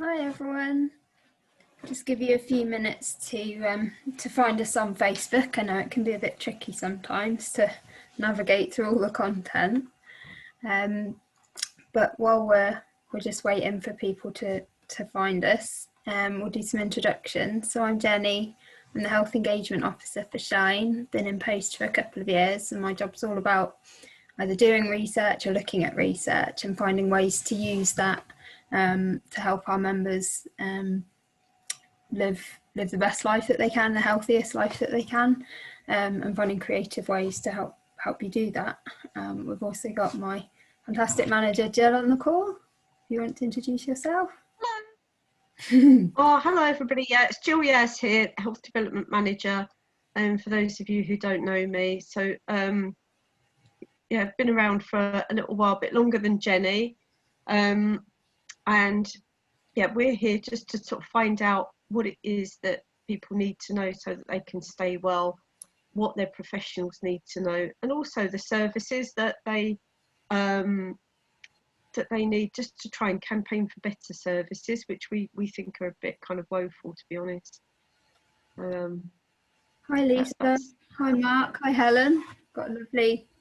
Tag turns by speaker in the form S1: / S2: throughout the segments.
S1: Hi everyone. Just give you a few minutes to find us on Facebook. I know it can be a bit tricky sometimes to navigate through all the content, but while we're just waiting for people to find us, we'll do some introductions. So I'm Jenny. I'm the Health Engagement Officer for Shine. Been in post for a couple of years, and my job's all about either doing research or looking at research and finding ways to use that to help our members live the best life that they can, the healthiest life that they can, and finding creative ways to help you do that. We've also got my fantastic manager Jill on the call. If you want to introduce yourself.
S2: Hello. Hello everybody. Yeah, it's Jill here, Health Development Manager. And for those of you who don't know me, so yeah, I've been around for a little while, a bit longer than Jenny. And yeah, we're here just to sort of find out what it is that people need to know so that they can stay well, what their professionals need to know, and also the services that they need, just to try and campaign for better services, which we think are a bit kind of woeful, to be honest.
S1: Hi Lisa. Hi Mark. Hi Helen. Got a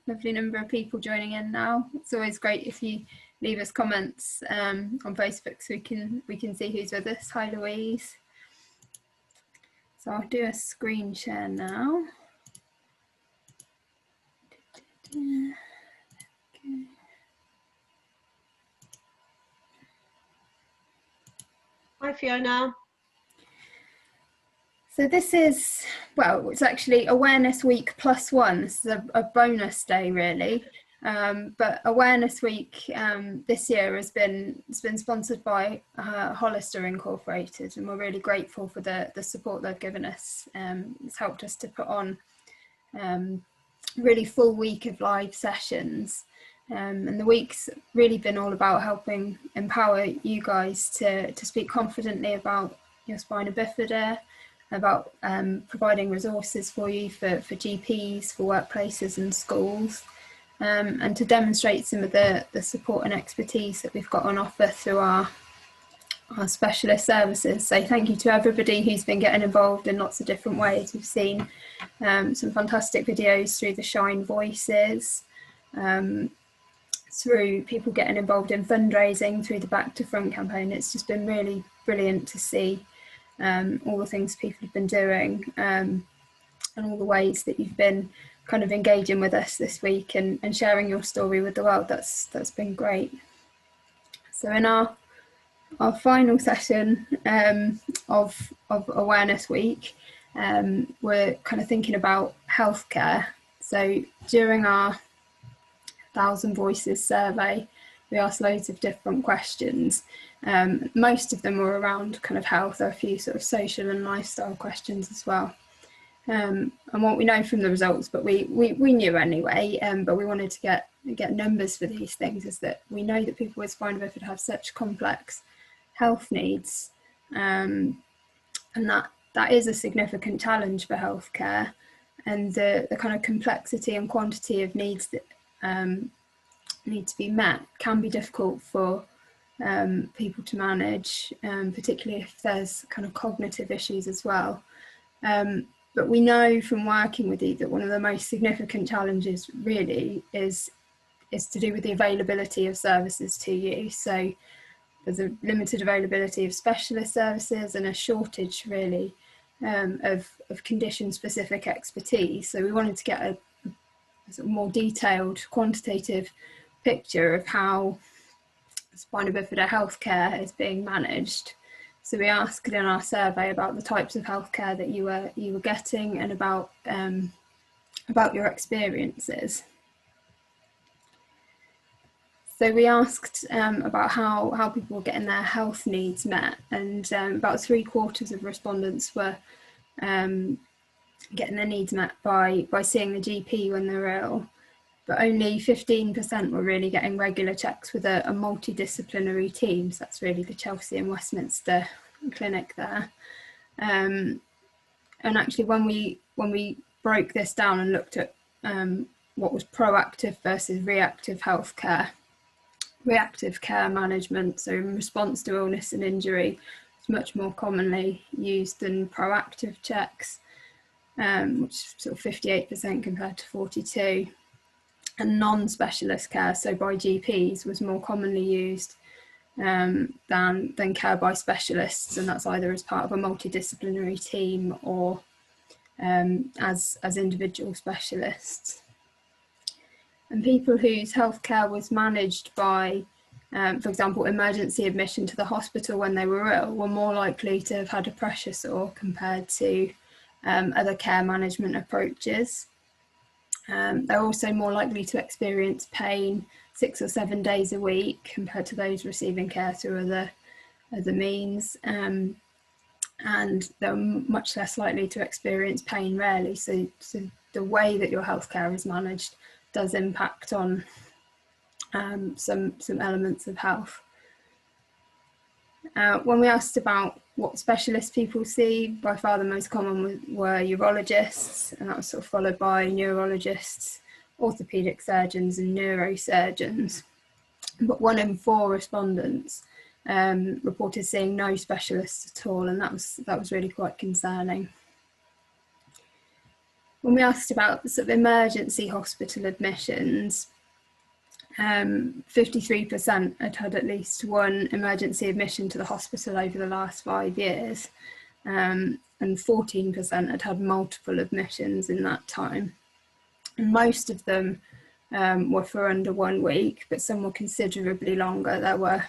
S1: lovely number of people joining in now. It's always great if you leave us comments on Facebook so we can see who's with us. Hi Louise. So I'll do a screen share now. Okay.
S2: Hi Fiona.
S1: So this is, well, it's actually Awareness Week +1. This is a bonus day really. But Awareness Week this year has been sponsored by Hollister Incorporated, and we're really grateful for the support they've given us. It's helped us to put on really full week of live sessions, and the week's really been all about helping empower you guys to speak confidently about your spina bifida, about providing resources for you for GPs, for workplaces and schools, and to demonstrate some of the support and expertise that we've got on offer through our specialist services. So thank you to everybody who's been getting involved in lots of different ways. We've seen some fantastic videos through the Shine Voices, through people getting involved in fundraising, through the Back to Front campaign. It's just been really brilliant to see all the things people have been doing, and all the ways that you've been kind of engaging with us this week and sharing your story with the world. That's been great. So in our final session of Awareness Week, we're kind of thinking about healthcare. So during our 1,000 Voices survey, we asked loads of different questions. Most of them were around kind of health. There are a few sort of social and lifestyle questions as well. And what we know from the results, but we knew anyway, but we wanted to get numbers for these things, is that we know that people with spina bifida have such complex health needs, and that is a significant challenge for healthcare, and the kind of complexity and quantity of needs that need to be met can be difficult for people to manage, particularly if there's kind of cognitive issues as well. But we know from working with you that one of the most significant challenges really is to do with the availability of services to you. So there's a limited availability of specialist services and a shortage really of condition-specific expertise. So we wanted to get a sort of more detailed quantitative picture of how spina bifida healthcare is being managed. So we asked in our survey about the types of healthcare that you were getting, and about your experiences. So we asked about how people were getting their health needs met, and about 3/4 of respondents were getting their needs met by seeing the GP when they're ill, but only 15% were really getting regular checks with a multidisciplinary team. So that's really the Chelsea and Westminster clinic there. And actually, when we broke this down and looked at what was proactive versus reactive healthcare, reactive care management, so in response to illness and injury, is much more commonly used than proactive checks, which is sort of 58% compared to 42%. And non-specialist care, so by GPs, was more commonly used than care by specialists, and that's either as part of a multidisciplinary team or as individual specialists. And people whose healthcare was managed by, for example, emergency admission to the hospital when they were ill, were more likely to have had a pressure sore compared to other care management approaches. They're also more likely to experience pain 6 or 7 days a week compared to those receiving care through other means, and they're much less likely to experience pain rarely. So the way that your healthcare is managed does impact on some elements of health. When we asked about what specialist people see, by far the most common were urologists, and that was sort of followed by neurologists, orthopaedic surgeons and neurosurgeons. But 1 in 4 respondents reported seeing no specialists at all, and that was really quite concerning. When we asked about sort of emergency hospital admissions, 53% had at least 1 emergency admission to the hospital over the last 5 years, and 14% had multiple admissions in that time. And most of them were for under 1 week, but some were considerably longer. There were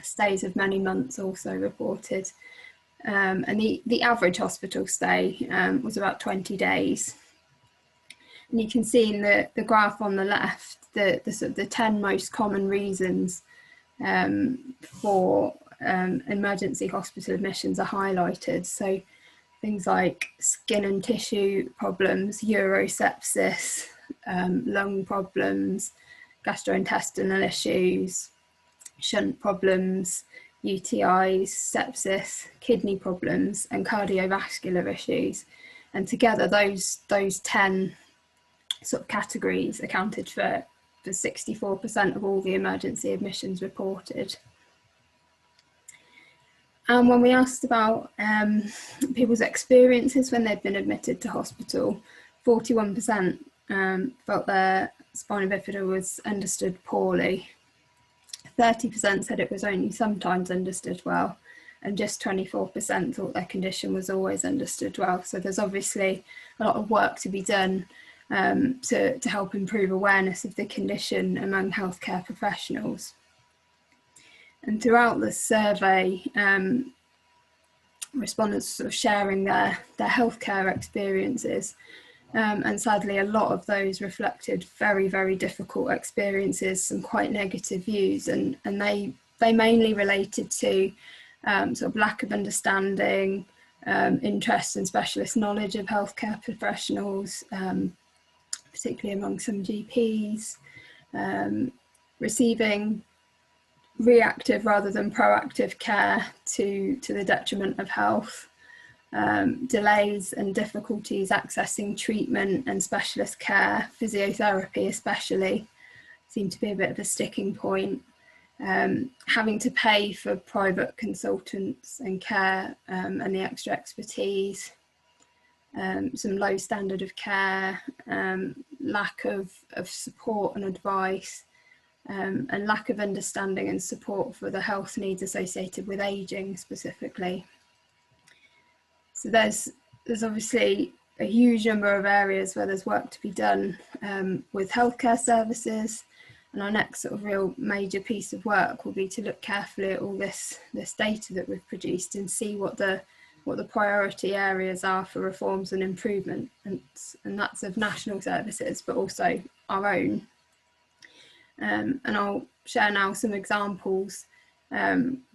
S1: stays of many months also reported, and the average hospital stay was about 20 days. And you can see in the graph on the left the 10 most common reasons for emergency hospital admissions are highlighted. So things like skin and tissue problems, urosepsis, lung problems, gastrointestinal issues, shunt problems, UTIs, sepsis, kidney problems, and cardiovascular issues. And together those 10 sort of categories accounted for 64% of all the emergency admissions reported. And when we asked about people's experiences when they'd been admitted to hospital, 41% felt their spina bifida was understood poorly. 30% said it was only sometimes understood well, and just 24% thought their condition was always understood well. So there's obviously a lot of work to be done to help improve awareness of the condition among healthcare professionals. And throughout the survey, respondents were sort of sharing their healthcare experiences, and sadly a lot of those reflected very, very difficult experiences, some quite negative views, and they mainly related to sort of lack of understanding, interest and specialist knowledge of healthcare professionals, particularly among some GPs, receiving reactive rather than proactive care to the detriment of health, delays and difficulties accessing treatment and specialist care, physiotherapy especially, seemed to be a bit of a sticking point, having to pay for private consultants and care and the extra expertise, some low standard of care, lack of support and advice, and lack of understanding and support for the health needs associated with ageing specifically. So there's obviously a huge number of areas where there's work to be done with healthcare services, and our next sort of real major piece of work will be to look carefully at all this data that we've produced and see what the priority areas are for reforms and improvement, and that's of national services but also our own. And I'll share now some examples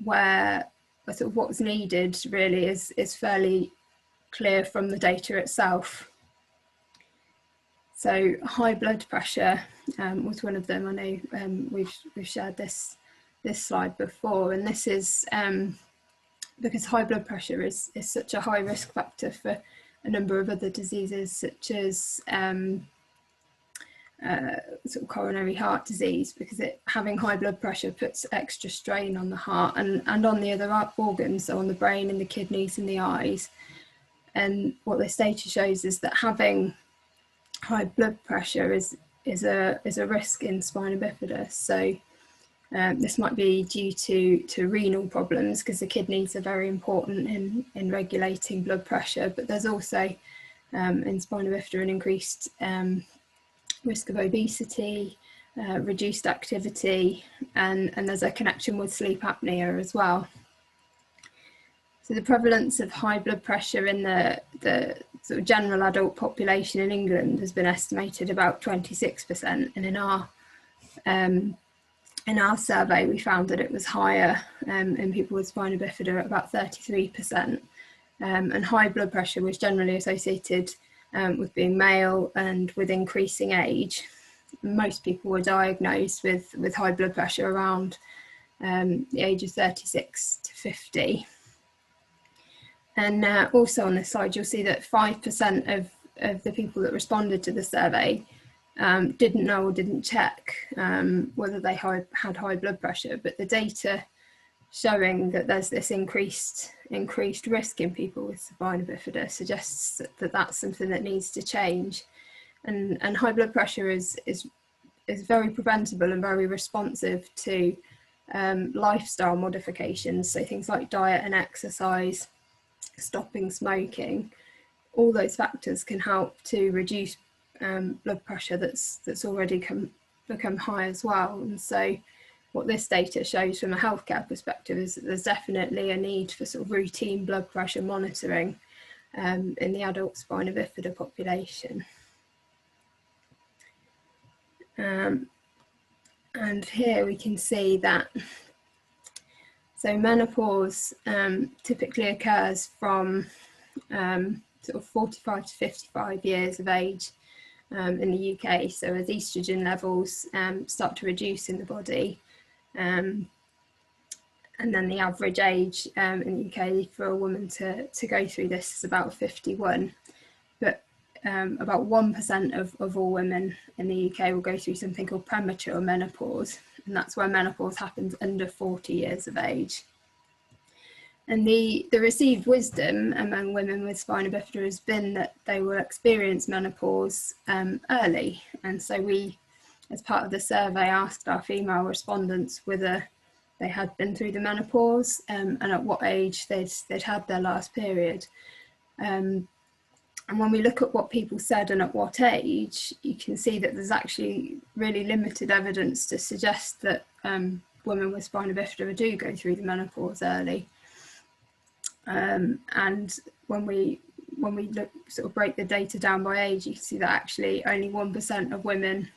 S1: where sort of what's needed really is fairly clear from the data itself. So high blood pressure was one of them. I know we've shared this slide before, and this is because high blood pressure is such a high risk factor for a number of other diseases such as sort of coronary heart disease, because having high blood pressure puts extra strain on the heart and on the other organs, so on the brain and the kidneys and the eyes. And what this data shows is that having high blood pressure is a risk in spina bifida. So this might be due to renal problems, because the kidneys are very important in regulating blood pressure, but there's also in spina bifida an increased risk of obesity, reduced activity, and there's a connection with sleep apnea as well. So the prevalence of high blood pressure in the sort of general adult population in England has been estimated about 26%, and in our survey we found that it was higher in people with spina bifida at about 33%, and high blood pressure was generally associated with being male and with increasing age. Most people were diagnosed with high blood pressure around the age of 36 to 50. And also on this slide, you'll see that 5% of the people that responded to the survey didn't know or didn't check whether they had high blood pressure, but the data showing that there's this increased risk in people with spina bifida suggests that that's something that needs to change. And high blood pressure is very preventable and very responsive to lifestyle modifications, so things like diet and exercise, stopping smoking. All those factors can help to reduce blood pressure that's already become high as well. And so what this data shows from a healthcare perspective is that there's definitely a need for sort of routine blood pressure monitoring in the adult spina bifida population. And here we can see that so menopause typically occurs from sort of 45 to 55 years of age in the UK. So as estrogen levels start to reduce in the body, and then the average age in the UK for a woman to go through this is about 51. But about 1% of all women in the UK will go through something called premature menopause, and that's where menopause happens under 40 years of age. And the received wisdom among women with spina bifida has been that they will experience menopause early. And so we, as part of the survey, asked our female respondents whether they had been through the menopause and at what age they'd had their last period. And when we look at what people said and at what age, you can see that there's actually really limited evidence to suggest that women with spina bifida do go through the menopause early. And when we look, sort of break the data down by age, you can see that actually only 1% of women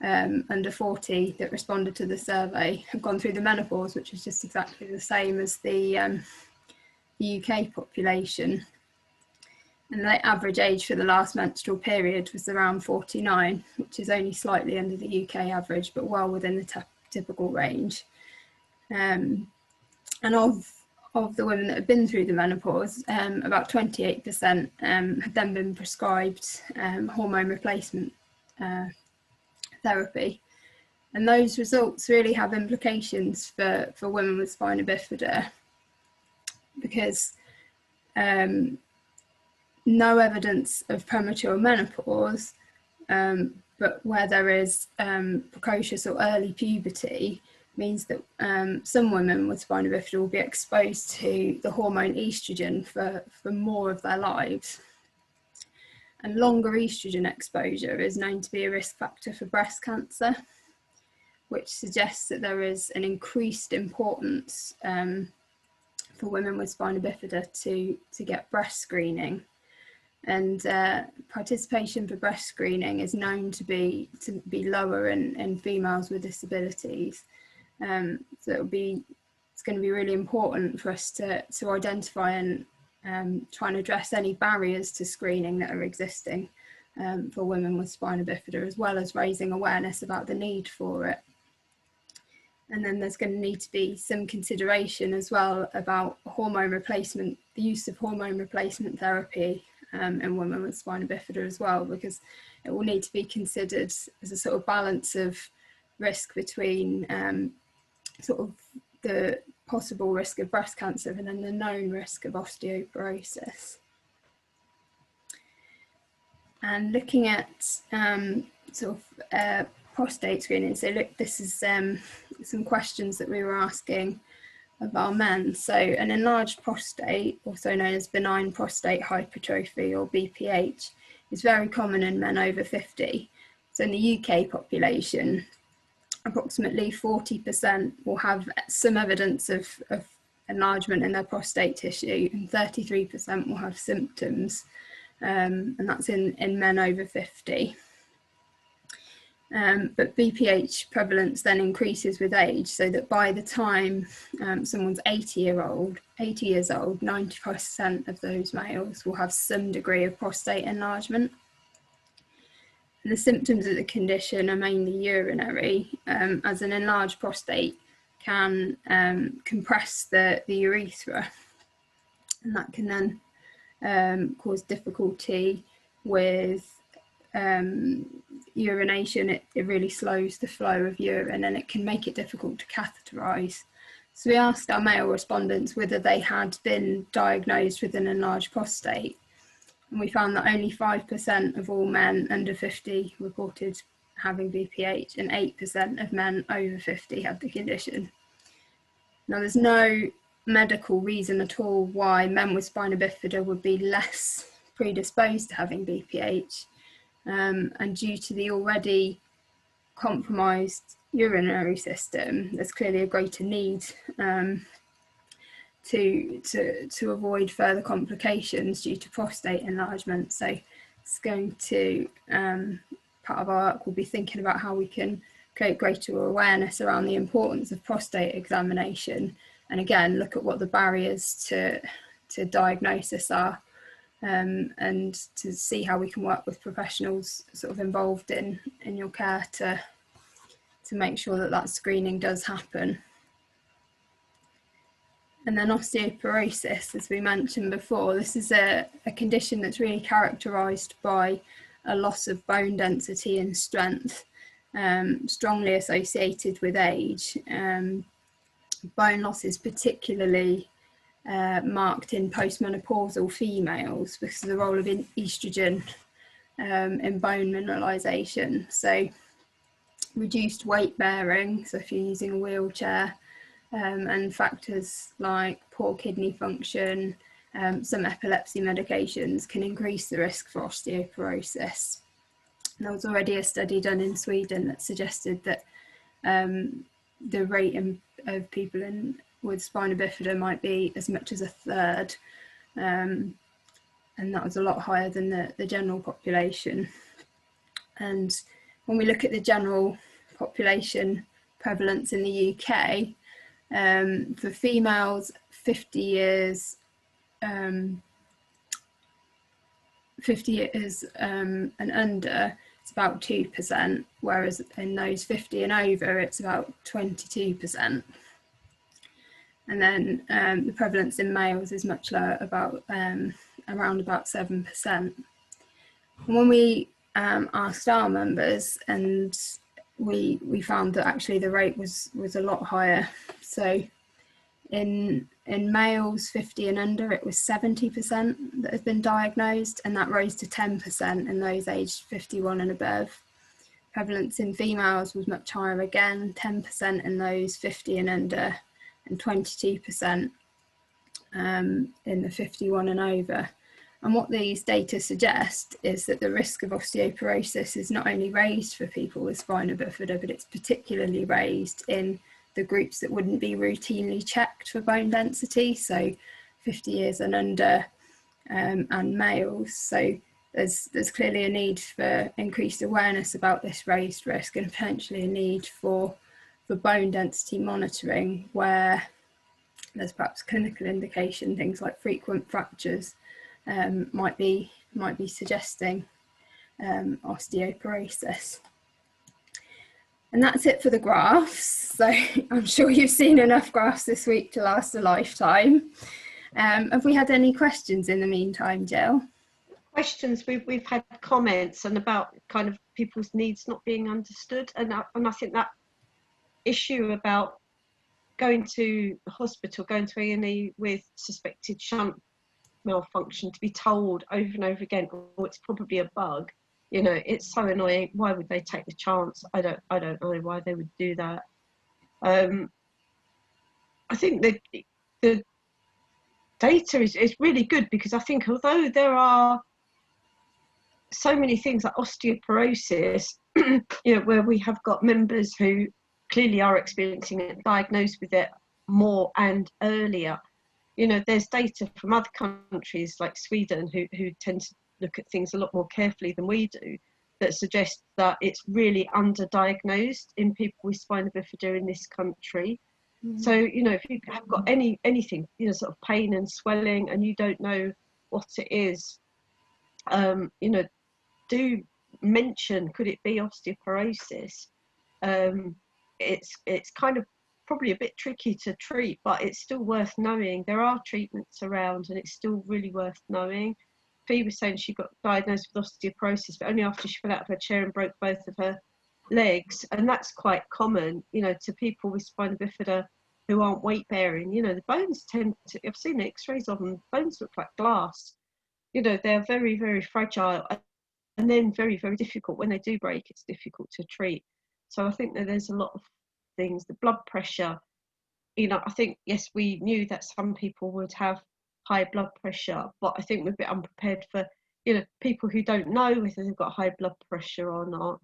S1: under 40 that responded to the survey have gone through the menopause, which is just exactly the same as the UK population. And the average age for the last menstrual period was around 49, which is only slightly under the UK average, but well within the typical range. And of the women that have been through the menopause, about 28% have then been prescribed hormone replacement therapy. And those results really have implications for women with spina bifida, because no evidence of premature menopause, but where there is precocious or early puberty, means that some women with spina bifida will be exposed to the hormone estrogen for more of their lives. And longer estrogen exposure is known to be a risk factor for breast cancer, which suggests that there is an increased importance for women with spina bifida to get breast screening. And participation for breast screening is known to be lower in females with disabilities. So it's going to be really important for us to identify and try and address any barriers to screening that are existing for women with spina bifida, as well as raising awareness about the need for it. And then there's going to need to be some consideration as well about hormone replacement, the use of hormone replacement therapy in women with spina bifida as well, because it will need to be considered as a sort of balance of risk between sort of the possible risk of breast cancer and then the known risk of osteoporosis. And looking at sort of prostate screening, so look, this is some questions that we were asking of our men. So an enlarged prostate, also known as benign prostate hypertrophy or BPH, is very common in men over 50. So in the UK population, approximately 40% will have some evidence of enlargement in their prostate tissue, and 33% will have symptoms, and that's in men over 50. But BPH prevalence then increases with age, so that by the time someone's 80 years old, 95% of those males will have some degree of prostate enlargement. And the symptoms of the condition are mainly urinary, as an enlarged prostate can compress the urethra, and that can then cause difficulty with urination. It really slows the flow of urine, and it can make it difficult to catheterize. So we asked our male respondents whether they had been diagnosed with an enlarged prostate, and we found that only 5% of all men under 50 reported having BPH, and 8% of men over 50 had the condition. Now, there's no medical reason at all why men with spina bifida would be less predisposed to having BPH, and due to the already compromised urinary system, there's clearly a greater need to avoid further complications due to prostate enlargement. So it's going to, part of our work will be thinking about how we can create greater awareness around the importance of prostate examination, and again look at what the barriers to diagnosis are, and to see how we can work with professionals sort of involved in your care to make sure that that screening does happen. And then osteoporosis, as we mentioned before, this is a condition that's really characterised by a loss of bone density and strength, strongly associated with age. Bone loss is particularly marked in postmenopausal females because of the role of estrogen in bone mineralisation. So reduced weight bearing, so if you're using a wheelchair, and factors like poor kidney function, some epilepsy medications can increase the risk for osteoporosis. And there was already a study done in Sweden that suggested that the rate of people with spina bifida might be as much as a third, and that was a lot higher than the general population. And when we look at the general population prevalence in the UK, for females 50 years and under, it's about 2%, whereas in those 50 and over it's about 22%. And then the prevalence in males is much lower, about around about 7%. And when we asked our members, and we found that actually the rate was a lot higher. So in males 50 and under, it was 70% that have been diagnosed, and that rose to 10% in those aged 51 and above. Prevalence in females was much higher again, 10% in those 50 and under, and 22% in the 51 and over. And what these data suggest is that the risk of osteoporosis is not only raised for people with spina bifida, but it's particularly raised in the groups that wouldn't be routinely checked for bone density, so 50 years and under, and males. So there's clearly a need for increased awareness about this raised risk, and potentially a need for bone density monitoring, where there's perhaps clinical indication, things like frequent fractures might be suggesting osteoporosis. And that's it for the graphs. So I'm sure you've seen enough graphs this week to last a lifetime. Have we had any questions in the meantime, Jill?
S2: questions, we've had comments and about kind of people's needs not being understood, and I think that issue about going to the hospital, going to A&E with suspected shunt malfunction, to be told over and over again, oh, it's probably a bug, you know, it's so annoying. Why would they take the chance? I don't know why they would do that. I think that the data is really good, because I think although there are so many things like osteoporosis, you know, where we have got members who clearly are experiencing it, diagnosed with it more and earlier. You know, there's data from other countries like Sweden who tend to look at things a lot more carefully than we do, that suggests that it's really underdiagnosed in people with spina bifida in this country. So, you know, if you have got anything, you know, sort of pain and swelling, and you don't know what it is, you know, do mention, could it be osteoporosis? It's kind of probably a bit tricky to treat, but it's still worth knowing. There are treatments around, and it's still really worth knowing. Fee was saying she got diagnosed with osteoporosis, but only after she fell out of her chair and broke both of her legs, and that's quite common, you know, to people with spina bifida who aren't weight bearing. You know, the bones tend to, I've seen x-rays of them, bones look like glass. You know, they're very, very fragile, and then very, very difficult. When they do break, it's difficult to treat. So I think that there's a lot of things. The blood pressure, you know, I think, yes, we knew that some people would have high blood pressure, but I think we're a bit unprepared for, you know, people who don't know whether they've got high blood pressure or not.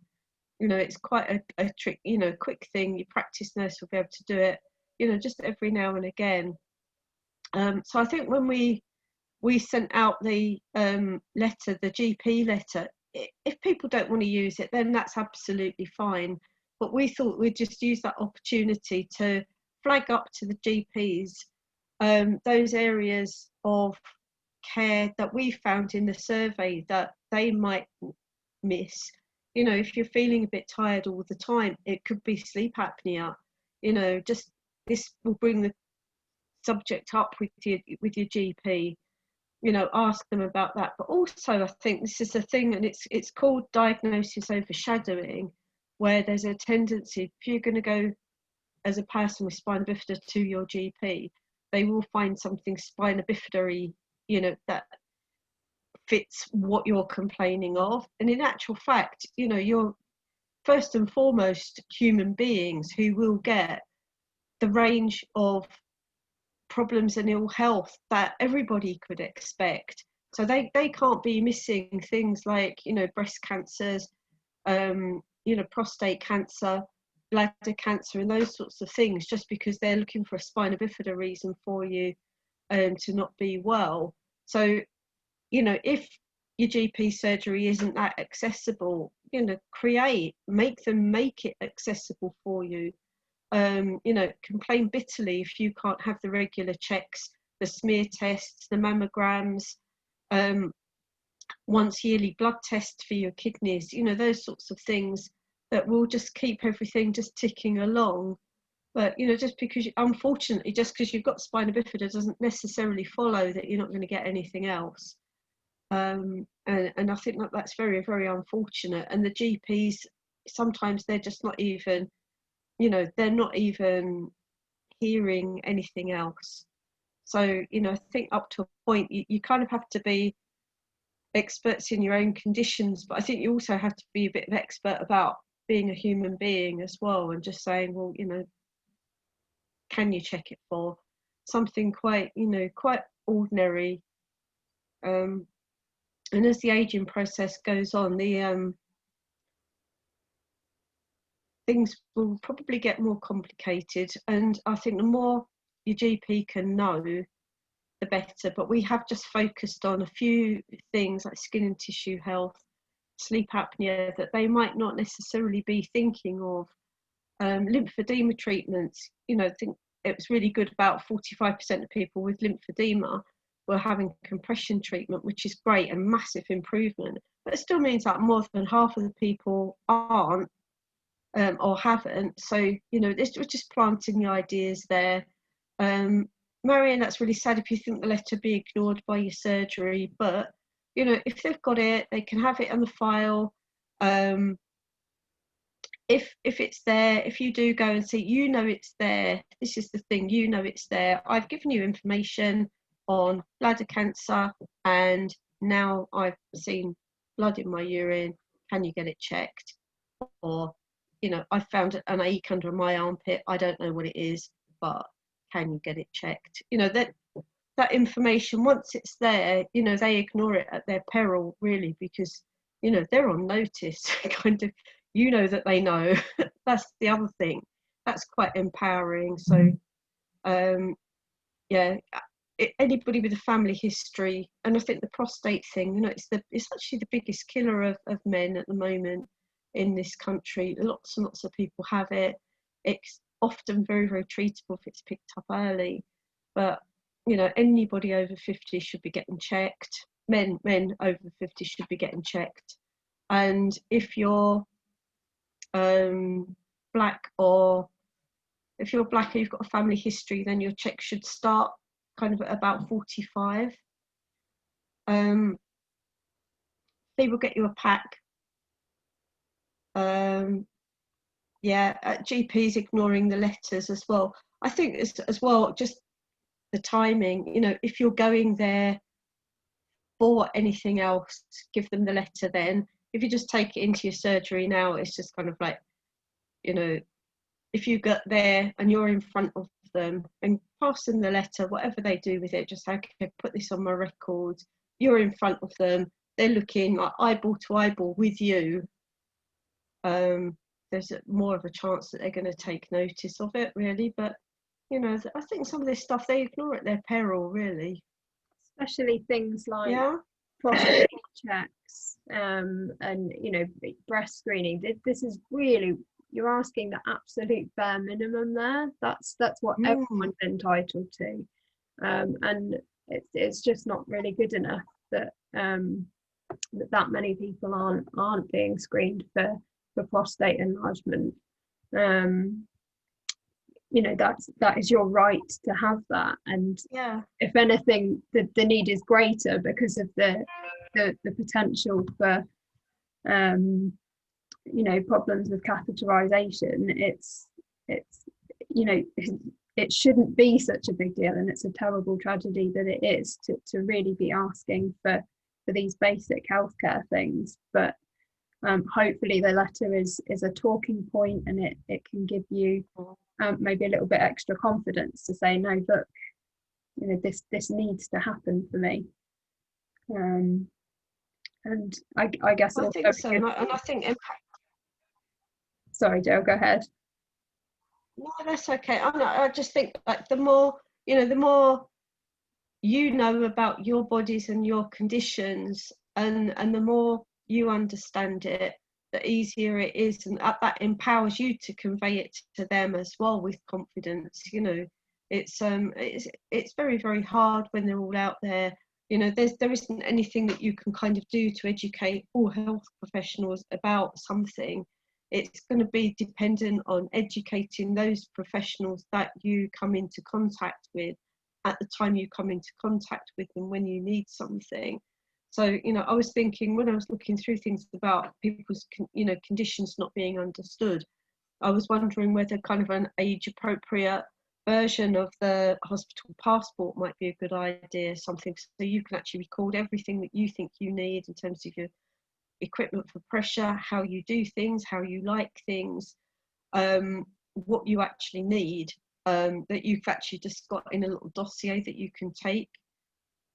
S2: You know, it's quite a trick, you know, quick thing. Your practice nurse will be able to do it, you know, just every now and again. So I think when we sent out the letter, the GP letter, if people don't want to use it, then that's absolutely fine. But we thought we'd just use that opportunity to flag up to the GPs those areas of care that we found in the survey that they might miss. You know, if you're feeling a bit tired all the time, it could be sleep apnea. You know, just this will bring the subject up with your GP. You know, ask them about that. But also, I think this is a thing, and it's called diagnosis overshadowing, where there's a tendency, if you're going to go as a person with spina bifida to your GP, they will find something spina bifida-y, you know, that fits what you're complaining of. And in actual fact, you know, you're first and foremost human beings who will get the range of problems and ill health that everybody could expect. So they can't be missing things like, you know, breast cancers, you know, prostate cancer, bladder cancer, and those sorts of things, just because they're looking for a spina bifida reason for you to not be well. So, you know, if your GP surgery isn't that accessible, you know, make it accessible for you. You know, complain bitterly if you can't have the regular checks, the smear tests, the mammograms, once yearly blood test for your kidneys, you know, those sorts of things that will just keep everything just ticking along. But, you know, just because, unfortunately, just because you've got spina bifida doesn't necessarily follow that you're not going to get anything else. And I think that that's very, very unfortunate. And the GPs, sometimes they're just not even, you know, they're not even hearing anything else. So, you know, I think up to a point, you kind of have to be experts in your own conditions, but I think you also have to be a bit of expert about being a human being as well, and just saying, well, you know, can you check it for something quite, you know, quite ordinary. And as the aging process goes on, the things will probably get more complicated, and I think the more your GP can know, the better. But we have just focused on a few things like skin and tissue health, sleep apnea, that they might not necessarily be thinking of. Lymphedema treatments, you know, I think it was really good. About 45% of people with lymphedema were having compression treatment, which is great and massive improvement. But it still means that more than half of the people aren't or haven't. So, you know, this was just planting the ideas there. Marion, that's really sad if you think the letter be ignored by your surgery, but you know, if they've got it, they can have it on the file. If it's there, if you do go and see, you know it's there. This is the thing, you know it's there. I've given you information on bladder cancer, and now I've seen blood in my urine. Can you get it checked? Or, you know, I found an ache under my armpit. I don't know what it is, but can you get it checked? You know, that information, once it's there, you know, they ignore it at their peril, really, because, you know, they're on notice, kind of, you know that they know. That's the other thing. That's quite empowering. So, yeah, anybody with a family history, and I think the prostate thing, you know, it's actually the biggest killer of men at the moment in this country. Lots and lots of people have it. It's often very, very treatable if it's picked up early. But, you know, anybody over 50 should be getting checked. Men over 50 should be getting checked. And if you're black, or if you're black and you've got a family history, then your check should start kind of at about 45. They will get you a pack. Yeah, GPs ignoring the letters as well. I think it's as well just the timing. You know, if you're going there for anything else, give them the letter then. If you just take it into your surgery now, it's just kind of like, you know, if you get there and you're in front of them and pass them the letter, whatever they do with it, just okay, put this on my record. You're in front of them, they're looking like eyeball to eyeball with you. There's more of a chance that they're going to take notice of it, really. But, you know, I think some of this stuff they ignore at their peril, really.
S1: Especially things like
S2: yeah,
S1: prostate checks, and, you know, breast screening. This is really, you're asking the absolute bare minimum there. That's what everyone's entitled to, and it's just not really good enough that that many people aren't being screened for prostate enlargement. You know, that is your right to have that, and
S2: yeah,
S1: if anything, the need is greater because of the potential for you know, problems with catheterization. It's you know, it shouldn't be such a big deal, and it's a terrible tragedy that it is to really be asking for these basic healthcare things. But hopefully the letter is a talking point, and it can give you maybe a little bit extra confidence to say, no, look, you know, this needs to happen for me. And I guess
S2: I think so. And I think
S1: sorry, Jo, go ahead.
S2: No, that's okay. I just think, like, the more, you know, the more you know about your bodies and your conditions, and the more you understand it, the easier it is, and that empowers you to convey it to them as well with confidence. You know, it's very, very hard when they're all out there. You know, there isn't anything that you can kind of do to educate all health professionals about something. It's going to be dependent on educating those professionals that you come into contact with at the time you come into contact with them when you need something. So, you know, I was thinking when I was looking through things about people's, you know, conditions not being understood, I was wondering whether kind of an age appropriate version of the hospital passport might be a good idea, something so you can actually record everything that you think you need in terms of your equipment for pressure, how you do things, how you like things, what you actually need, that you've actually just got in a little dossier that you can take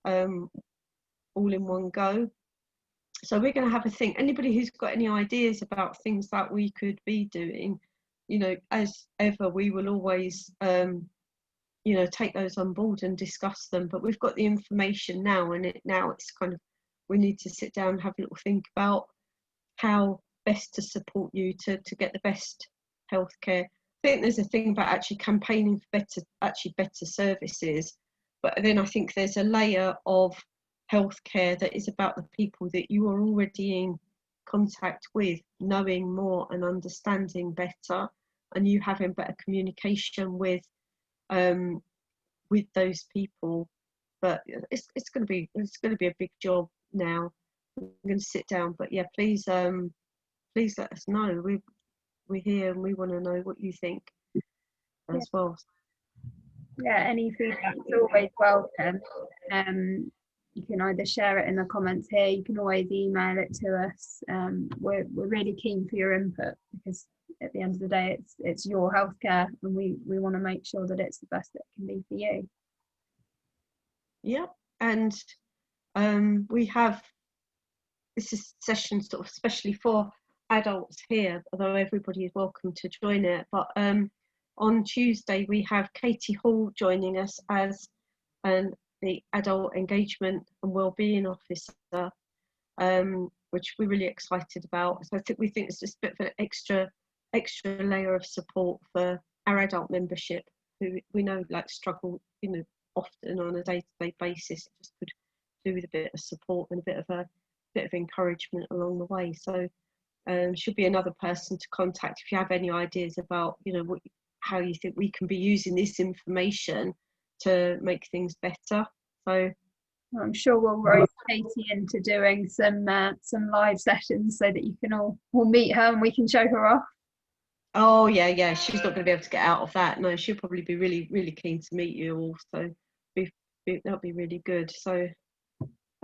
S2: all in one go. So we're going to have a think. Anybody who's got any ideas about things that we could be doing, you know, as ever, we will always, you know, take those on board and discuss them. But we've got the information now, and now it's kind of, we need to sit down and have a little think about how best to support you to get the best healthcare. I think there's a thing about actually campaigning for better services, but then I think there's a layer of healthcare that is about the people that you are already in contact with, knowing more and understanding better, and you having better communication with those people. But it's going to be a big job now. I'm going to sit down, but yeah, please let us know. We're here and we want to know what you think as well.
S1: Yeah, any feedback is always welcome. You can either share it in the comments here, you can always email it to us. We're really keen for your input, because at the end of the day it's your healthcare, and we want to make sure that it's the best that it can be for you.
S2: Yeah, and we have, this is a session sort of especially for adults here, although everybody is welcome to join it. But on Tuesday we have Katie Hall joining us as the Adult Engagement and Wellbeing Officer, which we're really excited about. So we think it's just a bit of an extra layer of support for our adult membership, who we know like struggle, you know, often on a day-to-day basis. It just could do with a bit of support and a bit of encouragement along the way. So should be another person to contact if you have any ideas about, you know, how you think we can be using this information to make things better. So
S1: I'm sure we'll rope Katie into doing some live sessions so that you can all meet her and we can show her off.
S2: Oh yeah, she's not going to be able to get out of that. No, she'll probably be really keen to meet you all. So that'll be really good. So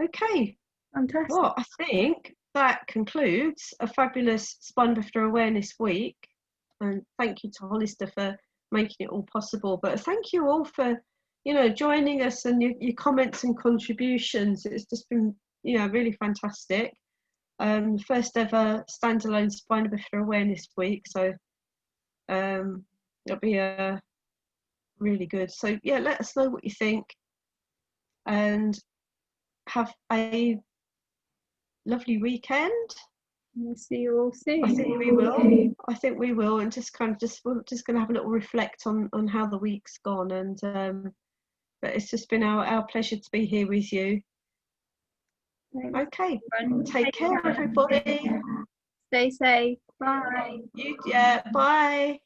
S2: okay,
S1: fantastic.
S2: Well, I think that concludes a fabulous Spina Bifida Awareness Week. And thank you to Hollister for making it all possible. But thank you all for, you know, joining us and your comments and contributions. It's just been, you know, really fantastic. First ever standalone Spina Bifida Awareness Week. So it'll be really good. So yeah, let us know what you think and have a lovely weekend.
S1: We'll see you all soon.
S2: I think we will, and we're just going to have a little reflect on how the week's gone. And but it's just been our pleasure to be here with you.
S1: Thanks.
S2: Okay, take care, everybody.
S1: Stay safe. Bye.
S2: Bye.